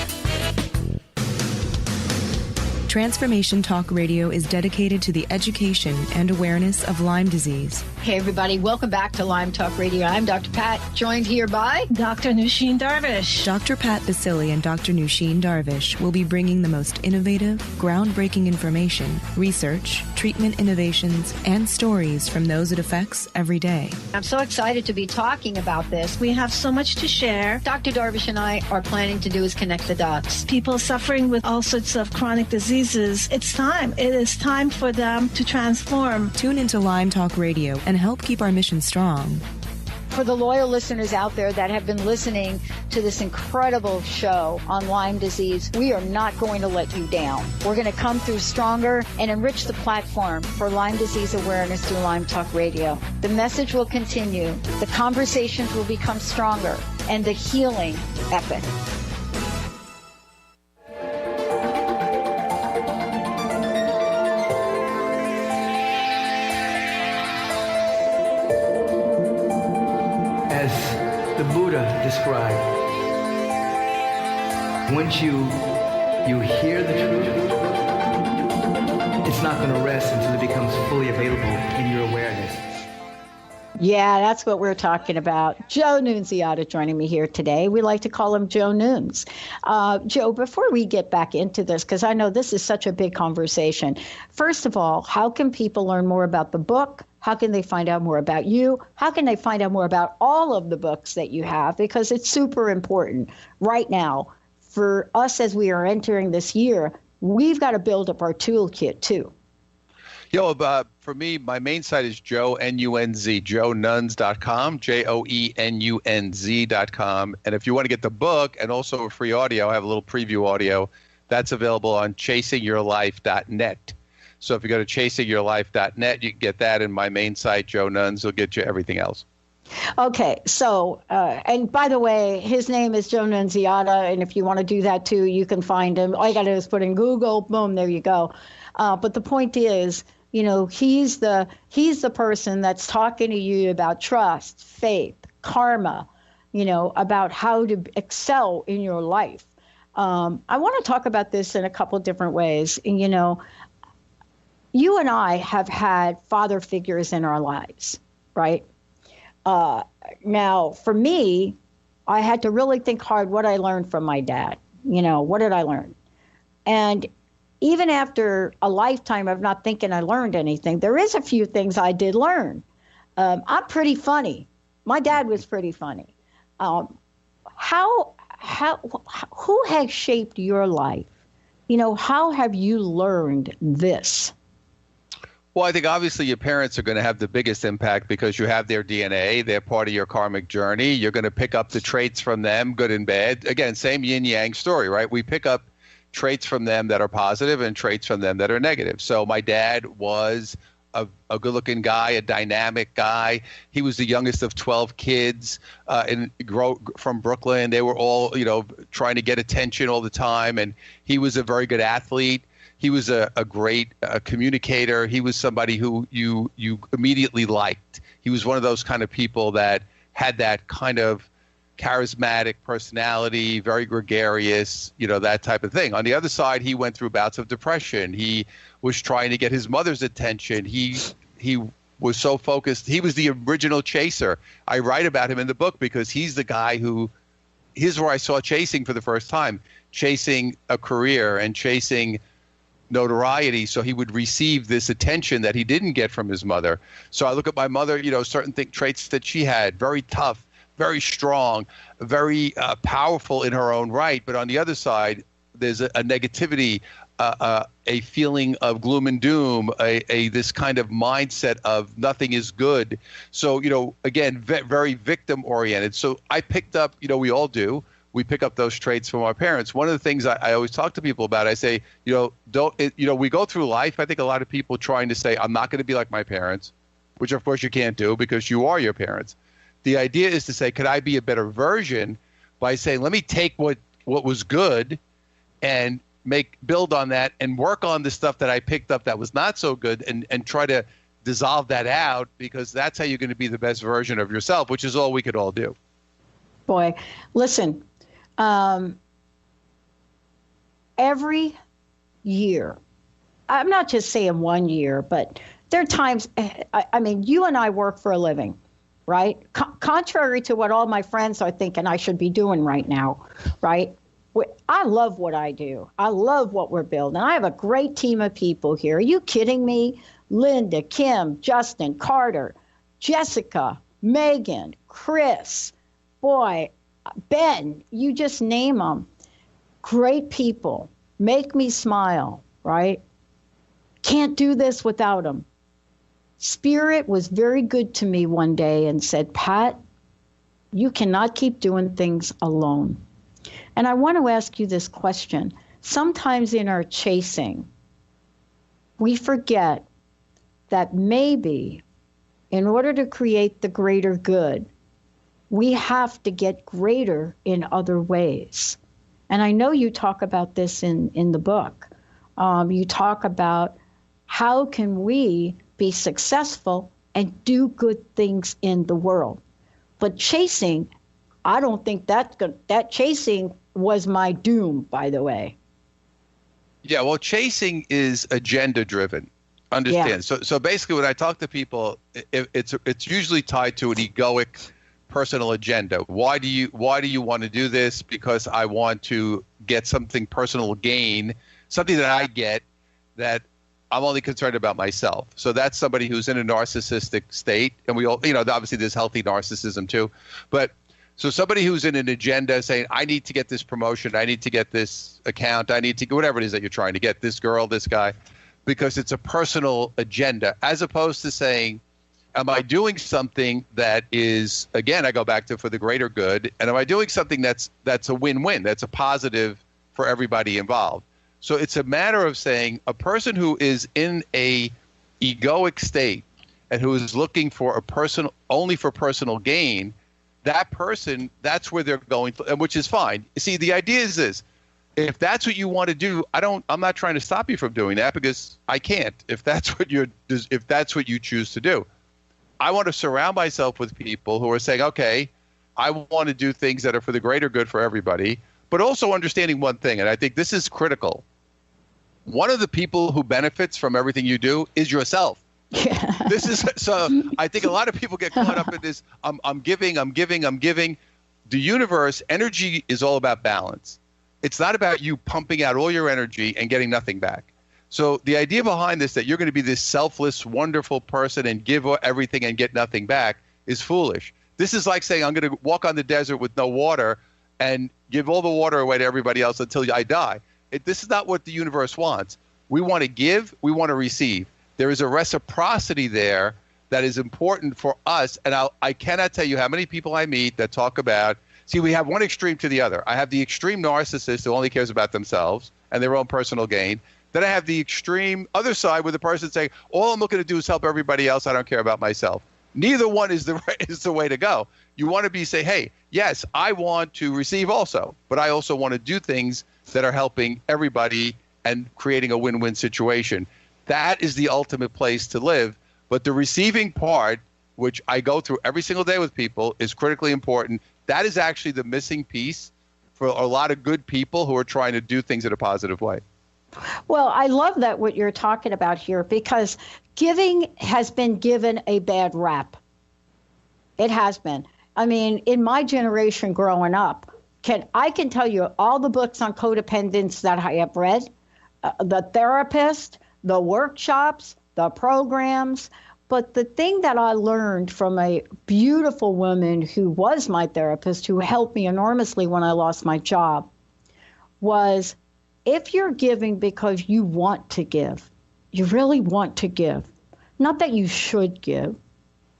Transformation Talk Radio is dedicated to the education and awareness of Lyme disease. Hey, everybody. Welcome back to Lyme Talk Radio. I'm Dr. Pat, joined here by Dr. Nusheen Darvish. Dr. Pat Basili and Dr. Nusheen Darvish will be bringing the most innovative, groundbreaking information, research, treatment innovations, and stories from those it affects every day. I'm so excited to be talking about this. We have so much to share. Dr. Darvish and I are planning to do is connect the dots. People suffering with all sorts of chronic diseases. It's time. It is time for them to transform. Tune into Lyme Talk Radio and help keep our mission strong. For the loyal listeners out there that have been listening to this incredible show on Lyme disease, we are not going to let you down. We're going to come through stronger and enrich the platform for Lyme disease awareness through Lyme Talk Radio. The message will continue, the conversations will become stronger, and the healing epic. The Buddha described, once you hear the truth, it's not going to rest until it becomes fully available in your awareness. Yeah, that's what we're talking about. Joe Nunziata joining me here today. We like to call him Joe Nunes. Joe, before we get back into this, because I know this is such a big conversation, first of all, how can people learn more about the book? How can they find out more about you? How can they find out more about all of the books that you have? Because it's super important right now for us as we are entering this year. We've got to build up our toolkit too. For me, my main site is JoeNunz, JoeNunz.com, JoeNunz.com. And if you want to get the book and also a free audio, I have a little preview audio, that's available on ChasingYourLife.net. So if you go to ChasingYourLife.net, you can get that, and my main site, Joe Nunz, will get you everything else. Okay, so, and by the way, his name is Joe Nunziata, and if you want to do that too, you can find him. All you got to do is put in Google, boom, there you go. But the point is, you know, he's the person that's talking to you about trust, faith, karma, you know, about how to excel in your life. I want to talk about this in a couple of different ways. You know, you and I have had father figures in our lives, right? Now, for me, I had to really think hard what I learned from my dad. You know, what did I learn? And even after a lifetime of not thinking I learned anything, there is a few things I did learn. I'm pretty funny. My dad was pretty funny. Who has shaped your life? You know, how have you learned this? Well, I think obviously your parents are going to have the biggest impact because you have their DNA. They're part of your karmic journey. You're going to pick up the traits from them, good and bad. Again, same yin-yang story, right? We pick up traits from them that are positive and traits from them that are negative. So my dad was a good-looking guy, a dynamic guy. He was the youngest of 12 kids from Brooklyn. They were all, trying to get attention all the time, and he was a very good athlete. He was a great communicator. He was somebody who you immediately liked. He was one of those kind of people that had that kind of charismatic personality, very gregarious, that type of thing. On the other side, he went through bouts of depression. He was trying to get his mother's attention. He was so focused. He was the original chaser. I write about him in the book because he's the guy here's where I saw chasing for the first time, chasing a career and chasing notoriety, so he would receive this attention that he didn't get from his mother. So I look at my mother, certain traits that she had, very tough, very strong, very powerful in her own right. But on the other side, there's a negativity, a feeling of gloom and doom, this kind of mindset of nothing is good. So, again, very victim oriented. So I picked up, we all do. We pick up those traits from our parents. One of the things I always talk to people about, I say, we go through life. I think a lot of people trying to say, I'm not going to be like my parents, which of course you can't do because you are your parents. The idea is to say, could I be a better version by saying, let me take what was good and build on that and work on the stuff that I picked up that was not so good and try to dissolve that out, because that's how you're going to be the best version of yourself, which is all we could all do. Boy, listen, every year, I'm not just saying 1 year, but there are times, I mean, you and I work for a living, right? Contrary to what all my friends are thinking I should be doing right now, right? I love what I do. I love what we're building. I have a great team of people here. Are you kidding me? Linda, Kim, Justin, Carter, Jessica, Megan, Chris, boy, Ben, you just name them. Great people. Make me smile, right? Can't do this without them. Spirit was very good to me one day and said, Pat, you cannot keep doing things alone. And I want to ask you this question. Sometimes in our chasing, we forget that maybe in order to create the greater good, we have to get greater in other ways. And I know you talk about this in the book. You talk about how can we be successful and do good things in the world. But chasing, I don't think that chasing was my doom, by the way. Yeah, well, chasing is agenda driven. Understand? Yeah. So basically, when I talk to people, it's usually tied to an egoic personal agenda. Why do you want to do this? Because I want to get something personal gain, something that I get that I'm only concerned about myself. So that's somebody who's in a narcissistic state, and we all, obviously there's healthy narcissism too, but so somebody who's in an agenda saying, I need to get this promotion, I need to get this account, I need to whatever it is that you're trying to get, this girl, this guy, because it's a personal agenda, as opposed to saying, am I doing something that is, again, I go back to for the greater good, and am I doing something that's a win-win, that's a positive for everybody involved? So it's a matter of saying a person who is in a egoic state and who is looking for only for personal gain, that person, that's where they're going, which is fine. See, the idea is this: if that's what you want to do, I'm not trying to stop you from doing that, because I can't. If that's what you choose to do, I want to surround myself with people who are saying, okay, I want to do things that are for the greater good for everybody, but also understanding one thing, and I think this is critical. One of the people who benefits from everything you do is yourself. Yeah. So I think a lot of people get caught up in this, I'm giving. The universe, energy is all about balance. It's not about you pumping out all your energy and getting nothing back. So the idea behind this, that you're going to be this selfless, wonderful person and give everything and get nothing back, is foolish. This is like saying I'm going to walk on the desert with no water and give all the water away to everybody else until I die. This is not what the universe wants. We want to give, we want to receive. There is a reciprocity there that is important for us. And I cannot tell you how many people I meet that talk about, see, we have one extreme to the other. I have the extreme narcissist who only cares about themselves and their own personal gain. Then I have the extreme other side where the person saying, all I'm looking to do is help everybody else. I don't care about myself. Neither one is the way to go. You want to say, hey, yes, I want to receive also, but I also want to do things that are helping everybody and creating a win-win situation. That is the ultimate place to live. But the receiving part, which I go through every single day with people, is critically important. That is actually the missing piece for a lot of good people who are trying to do things in a positive way. Well, I love that what you're talking about here, because giving has been given a bad rap. It has been. I mean, in my generation growing up, I can tell you all the books on codependence that I have read, the therapist, the workshops, the programs. But the thing that I learned from a beautiful woman who was my therapist, who helped me enormously when I lost my job, was if you're giving because you want to give, you really want to give, not that you should give,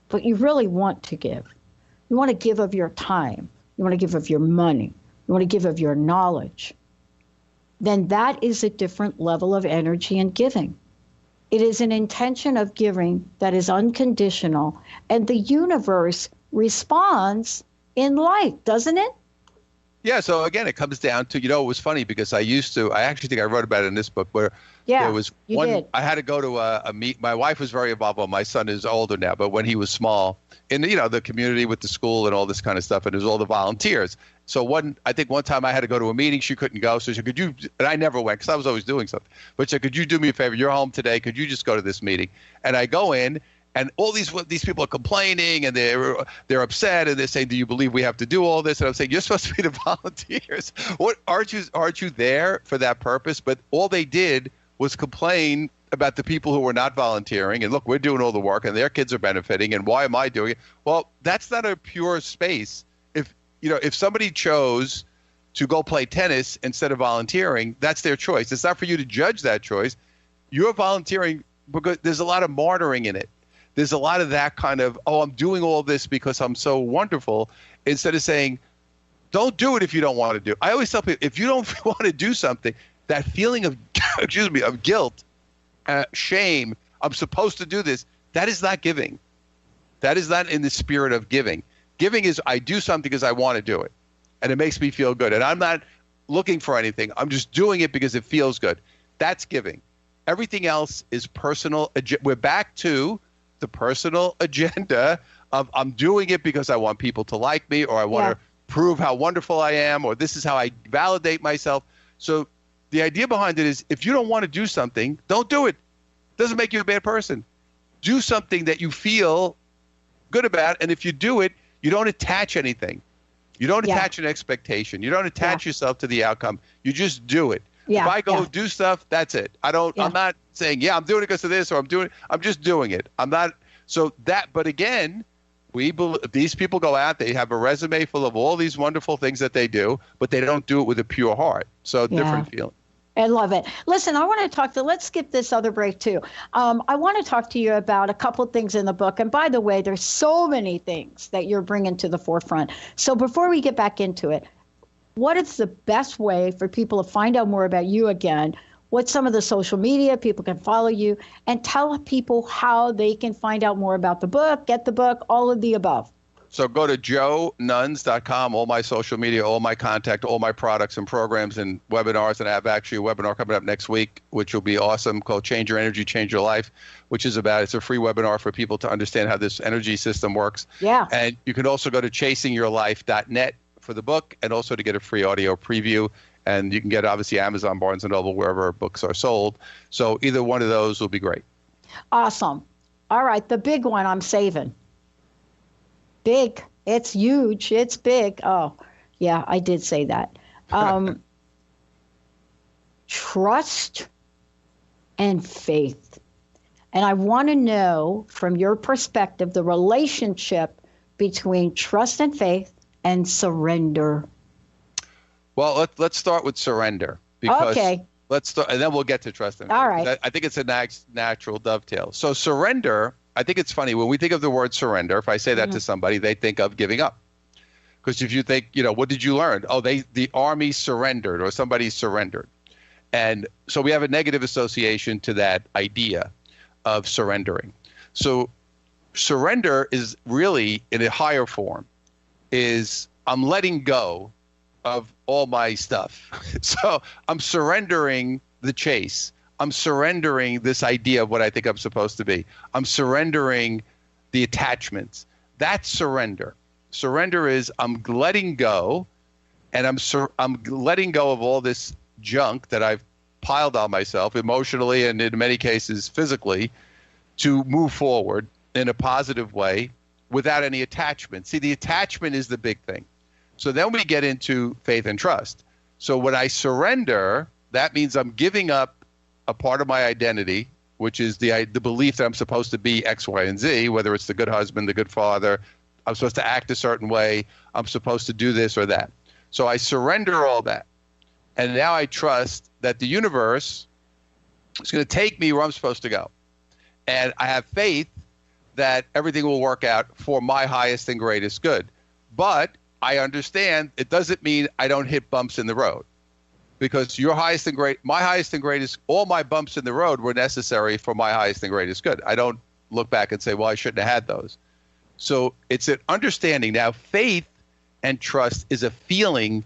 but you really want to give. You want to give of your time. You want to give of your money. You want to give of your knowledge. Then that is a different level of energy and giving. It is an intention of giving that is unconditional, and the universe responds in light, doesn't it? Yeah, so again, it comes down to, it was funny because I actually think I wrote about it in this book where there was one, did. I had to go to a meet. My wife was very involved. Well, my son is older now, but when he was small, in the community with the school and all this kind of stuff, and it was all the volunteers. So I think one time I had to go to a meeting, she couldn't go. So she said, and I never went because I was always doing something. But she said, could you do me a favor? You're home today. Could you just go to this meeting? And I go in. And all these people are complaining, and they're upset, and they're saying, "Do you believe we have to do all this?" And I'm saying, "You're supposed to be the volunteers. What aren't you there for that purpose?" But all they did was complain about the people who were not volunteering. And look, we're doing all the work, and their kids are benefiting. And why am I doing it? Well, that's not a pure space. If somebody chose to go play tennis instead of volunteering, that's their choice. It's not for you to judge that choice. You're volunteering because there's a lot of martyring in it. There's a lot of that kind of, I'm doing all this because I'm so wonderful, instead of saying, don't do it if you don't want to do it. I always tell people, if you don't want to do something, that feeling of, of guilt, shame, I'm supposed to do this, that is not giving. That is not in the spirit of giving. Giving is, I do something because I want to do it, and it makes me feel good. And I'm not looking for anything. I'm just doing it because it feels good. That's giving. Everything else is personal. We're back to the personal agenda of I'm doing it because I want people to like me, or I want to prove how wonderful I am, or this is how I validate myself. So the idea behind it is, if you don't want to do something, don't do it. It doesn't make you a bad person. Do something that you feel good about, and if you do it, you don't attach anything. You don't attach an expectation. You don't attach yourself to the outcome. You just do it. If I go do stuff, that's it. I'm not saying, I'm doing it because of this, or I'm just doing it. I'm not. So but again, these people go out, they have a resume full of all these wonderful things that they do, but they don't do it with a pure heart. So different feeling. I love it. Listen, I want to let's skip this other break too. I want to talk to you about a couple of things in the book. And by the way, there's so many things that you're bringing to the forefront. So before we get back into it, what is the best way for people to find out more about you again? What's some of the social media people can follow you, and tell people how they can find out more about the book, get the book, all of the above. So go to joenuns.com, all my social media, all my contact, all my products and programs and webinars. And I have actually a webinar coming up next week, which will be awesome, called Change Your Energy, Change Your Life, which is it's a free webinar for people to understand how this energy system works. Yeah. And you can also go to chasingyourlife.net for the book, and also to get a free audio preview. And you can get, obviously, Amazon, Barnes & Noble, wherever books are sold. So either one of those will be great. Awesome. All right, the big one I'm saving. Big. It's huge. It's big. Oh, yeah, I did say that. Trust and faith. And I want to know, from your perspective, the relationship between trust and faith and surrender. Well, let's start with surrender. Because let's start, and then we'll get to trust and faith. All right. I think it's a natural dovetail. So surrender, I think it's funny, when we think of the word surrender, if I say that to somebody, they think of giving up. Because if you think, what did you learn? Oh, the army surrendered, or somebody surrendered. And so we have a negative association to that idea of surrendering. So surrender is really, in a higher form, is I'm letting go of all my stuff. So I'm surrendering the chase. I'm surrendering this idea of what I think I'm supposed to be. I'm surrendering the attachments. That's surrender. Surrender is I'm letting go, and I'm letting go of all this junk that I've piled on myself emotionally and in many cases physically to move forward in a positive way without any attachment. See, the attachment is the big thing. So then we get into faith and trust. So when I surrender, that means I'm giving up a part of my identity, which is the belief that I'm supposed to be X, Y, and Z, whether it's the good husband, the good father, I'm supposed to act a certain way, I'm supposed to do this or that. So I surrender all that. And now I trust that the universe is going to take me where I'm supposed to go. And I have faith that everything will work out for my highest and greatest good. But I understand it doesn't mean I don't hit bumps in the road, because my highest and greatest, all my bumps in the road were necessary for my highest and greatest good. I don't look back and say, well, I shouldn't have had those. So it's an understanding. Now, faith and trust is a feeling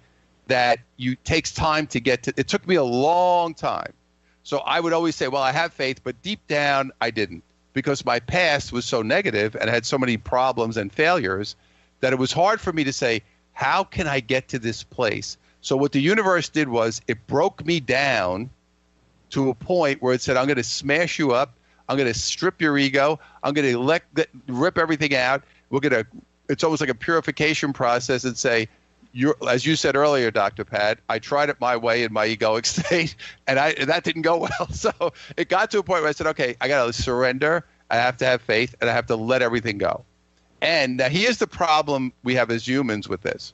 that takes time to get to. It took me a long time. So I would always say, well, I have faith, but deep down I didn't, because my past was so negative and had so many problems and failures that it was hard for me to say, how can I get to this place? So what the universe did was it broke me down to a point where it said, I'm going to smash you up. I'm going to strip your ego. I'm going to rip everything out. It's almost like a purification process and say, as you said earlier, Dr. Pat, I tried it my way in my egoic state, and that didn't go well. So it got to a point where I said, okay, I got to surrender. I have to have faith, and I have to let everything go. And now here's the problem we have as humans with this.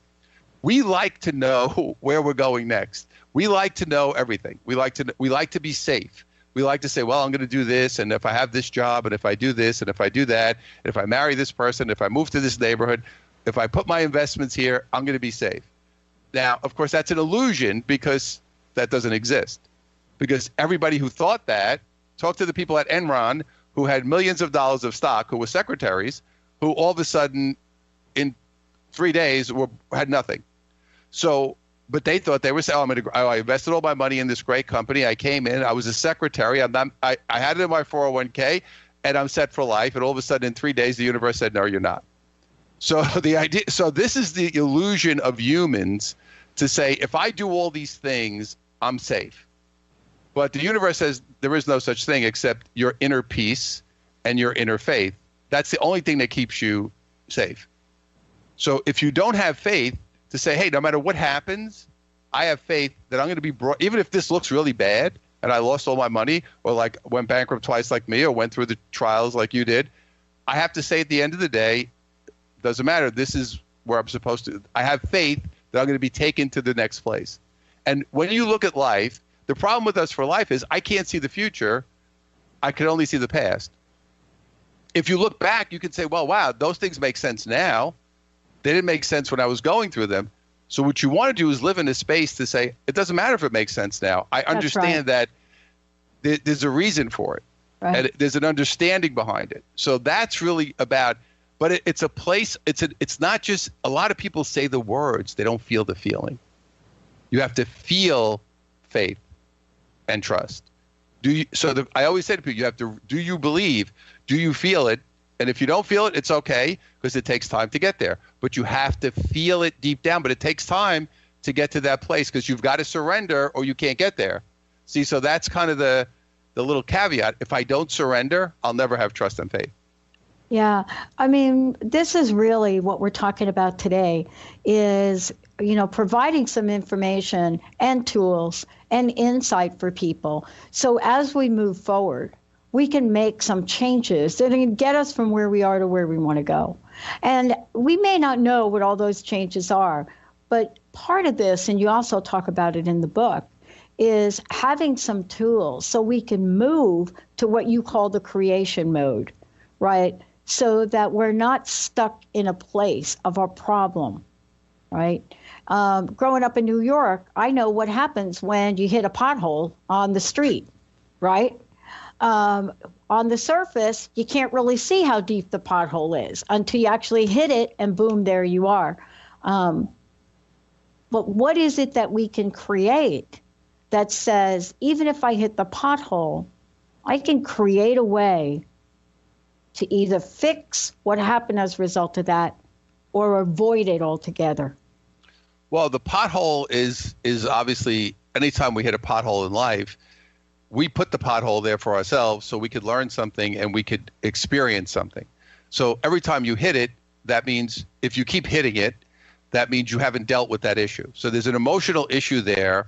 We like to know where we're going next. We like to know everything. We like to be safe. We like to say, well, I'm going to do this, and if I have this job, and if I do this, and if I do that, and if I marry this person, if I move to this neighborhood, if I put my investments here, I'm going to be safe. Now, of course, that's an illusion, because that doesn't exist. Because everybody who thought that, talk to the people at Enron who had millions of dollars of stock, who were secretaries, who all of a sudden in 3 days had nothing. So, but they thought they were saying, I invested all my money in this great company. I came in, I was a secretary. I had it in my 401k, and I'm set for life. And all of a sudden in 3 days, the universe said, no, you're not. So this is the illusion of humans to say, if I do all these things, I'm safe. But the universe says there is no such thing except your inner peace and your inner faith. That's the only thing that keeps you safe. So if you don't have faith to say, hey, no matter what happens, I have faith that I'm going to be brought, even if this looks really bad and I lost all my money or like went bankrupt twice like me or went through the trials like you did, I have to say at the end of the day, doesn't matter. This is where I'm supposed to. I have faith that I'm going to be taken to the next place. And when you look at life, the problem with us for life is I can't see the future. I can only see the past. If you look back, you can say, well, wow, those things make sense now. They didn't make sense when I was going through them. So what you want to do is live in a space to say, it doesn't matter if it makes sense now. I understand that there's a reason for it. Right. And there's an understanding behind it. So that's really about, but it's a place, it's not just, a lot of people say the words, they don't feel the feeling. You have to feel faith and trust. I always say to people, do you believe? Do you feel it? And if you don't feel it, it's okay, because it takes time to get there. But you have to feel it deep down. But it takes time to get to that place, because you've got to surrender or you can't get there. See, so that's kind of the little caveat. If I don't surrender, I'll never have trust and faith. Yeah. I mean, this is really what we're talking about today is, providing some information and tools and insight for people. So as we move forward, we can make some changes that can get us from where we are to where we want to go. And we may not know what all those changes are, but part of this, and you also talk about it in the book, is having some tools so we can move to what you call the creation mode, right? So that we're not stuck in a place of our problem. right? Growing up in New York, I know what happens when you hit a pothole on the street, right? On the surface, you can't really see how deep the pothole is until you actually hit it, and boom, there you are. But what is it that we can create that says, even if I hit the pothole, I can create a way to either fix what happened as a result of that or avoid it altogether? Well, the pothole is obviously, anytime we hit a pothole in life, we put the pothole there for ourselves so we could learn something and we could experience something. So every time you hit it, that means if you keep hitting it, that means you haven't dealt with that issue. So there's an emotional issue there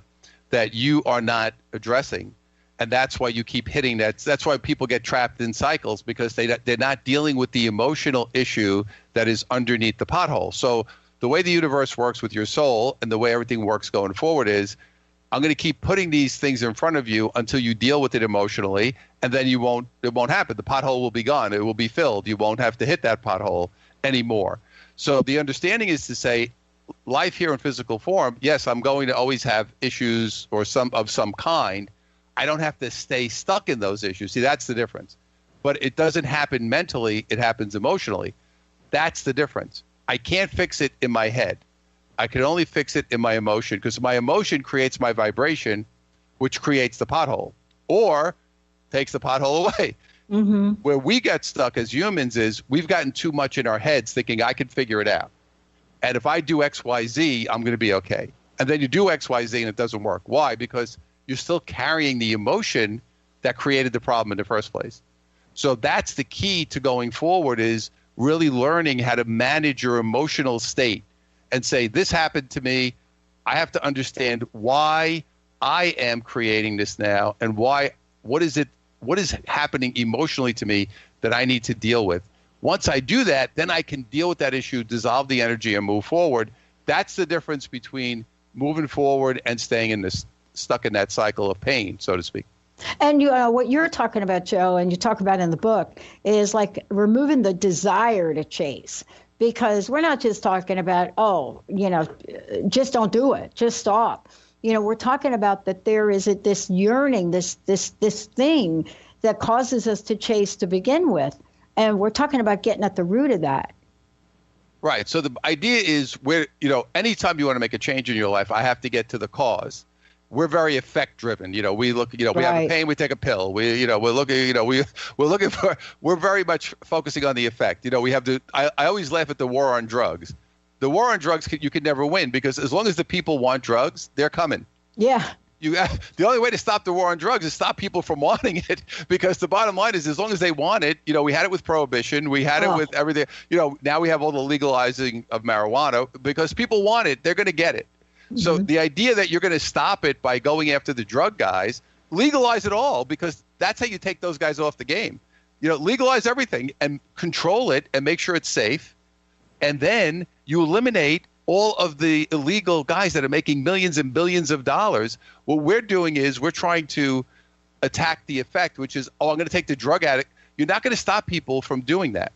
that you are not addressing. And that's why you keep hitting that. That's why people get trapped in cycles, because they're not dealing with the emotional issue that is underneath the pothole. So the way the universe works with your soul and the way everything works going forward is, I'm going to keep putting these things in front of you until you deal with it emotionally, and then it won't happen. The pothole will be gone. It will be filled. You won't have to hit that pothole anymore. So the understanding is to say, life here in physical form, yes, I'm going to always have issues or some kind. I don't have to stay stuck in those issues. See, that's the difference. But it doesn't happen mentally. It happens emotionally. That's the difference. I can't fix it in my head. I can only fix it in my emotion, because my emotion creates my vibration, which creates the pothole or takes the pothole away. Mm-hmm. Where we get stuck as humans is we've gotten too much in our heads thinking I can figure it out. And if I do X, Y, Z, I'm going to be okay. And then you do X, Y, Z and it doesn't work. Why? Because you're still carrying the emotion that created the problem in the first place. So that's the key to going forward, is really learning how to manage your emotional state and say, this happened to me. I have to understand why I am creating this now, and what is happening emotionally to me that I need to deal with. Once I do that, then I can deal with that issue, dissolve the energy, and move forward. That's the difference between moving forward and staying stuck in that cycle of pain, so to speak. And what you're talking about, Joe, and you talk about in the book, is like removing the desire to chase. Because we're not just talking about, just don't do it, just stop. We're talking about that there is this yearning, this thing that causes us to chase to begin with. And we're talking about getting at the root of that. Right. So the idea is anytime you want to make a change in your life, I have to get to the cause. We're very effect driven. We look, we have a pain, we take a pill. We're very much focusing on the effect. I always laugh at the war on drugs. The war on drugs, you can never win, because as long as the people want drugs, they're coming. Yeah. The only way to stop the war on drugs is stop people from wanting it, because the bottom line is, as long as they want it, we had it with prohibition, we had it with everything. Now we have all the legalizing of marijuana because people want it, they're going to get it. So the idea that you're going to stop it by going after the drug guys, legalize it all, because that's how you take those guys off the game. Legalize everything and control it and make sure it's safe. And then you eliminate all of the illegal guys that are making millions and billions of dollars. What we're doing is we're trying to attack the effect, which is, I'm going to take the drug addict. You're not going to stop people from doing that.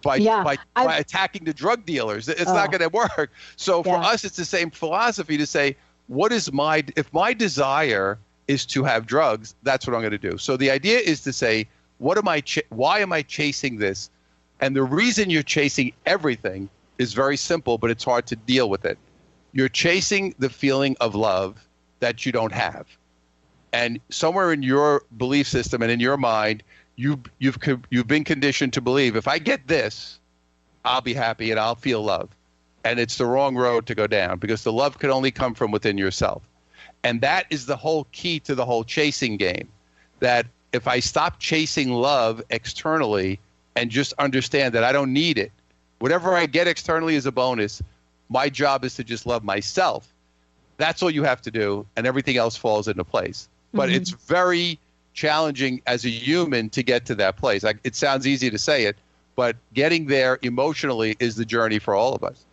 By attacking the drug dealers. It's not going to work. So for us, it's the same philosophy to say, if my desire is to have drugs, that's what I'm going to do. So the idea is to say, why am I chasing this? And the reason you're chasing everything is very simple, but it's hard to deal with it. You're chasing the feeling of love that you don't have. And somewhere in your belief system and in your mind, you've been conditioned to believe, if I get this, I'll be happy and I'll feel love. And it's the wrong road to go down, because the love can only come from within yourself. And that is the whole key to the whole chasing game, that if I stop chasing love externally and just understand that I don't need it, whatever I get externally is a bonus. My job is to just love myself. That's all you have to do, and everything else falls into place. But it's very challenging as a human to get to that place. It sounds easy to say it, but getting there emotionally is the journey for all of us.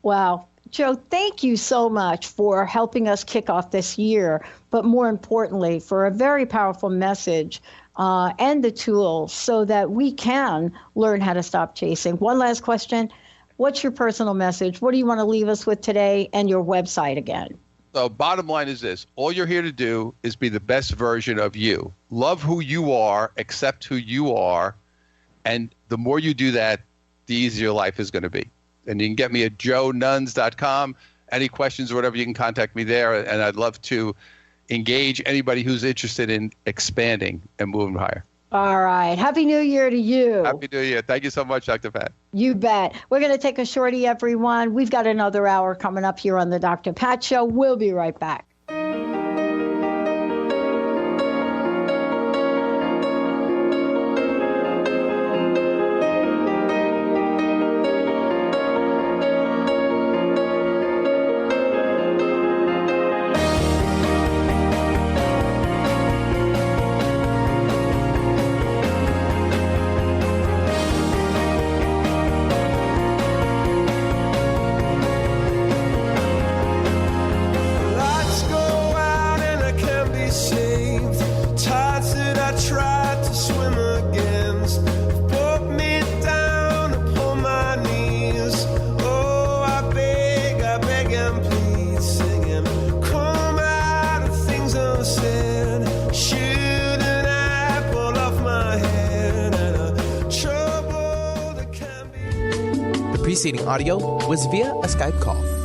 Wow. Joe, thank you so much for helping us kick off this year, but more importantly, for a very powerful message and the tools so that we can learn how to stop chasing. One last question. What's your personal message? What do you want to leave us with today, and your website again? So bottom line is this. All you're here to do is be the best version of you. Love who you are, accept who you are, and the more you do that, the easier your life is going to be. And you can get me at joenuns.com. Any questions or whatever, you can contact me there, and I'd love to engage anybody who's interested in expanding and moving higher. All right. Happy New Year to you. Happy New Year. Thank you so much, Dr. Pat. You bet. We're going to take a shorty, everyone. We've got another hour coming up here on the Dr. Pat Show. We'll be right back. Preceding audio was via a Skype call.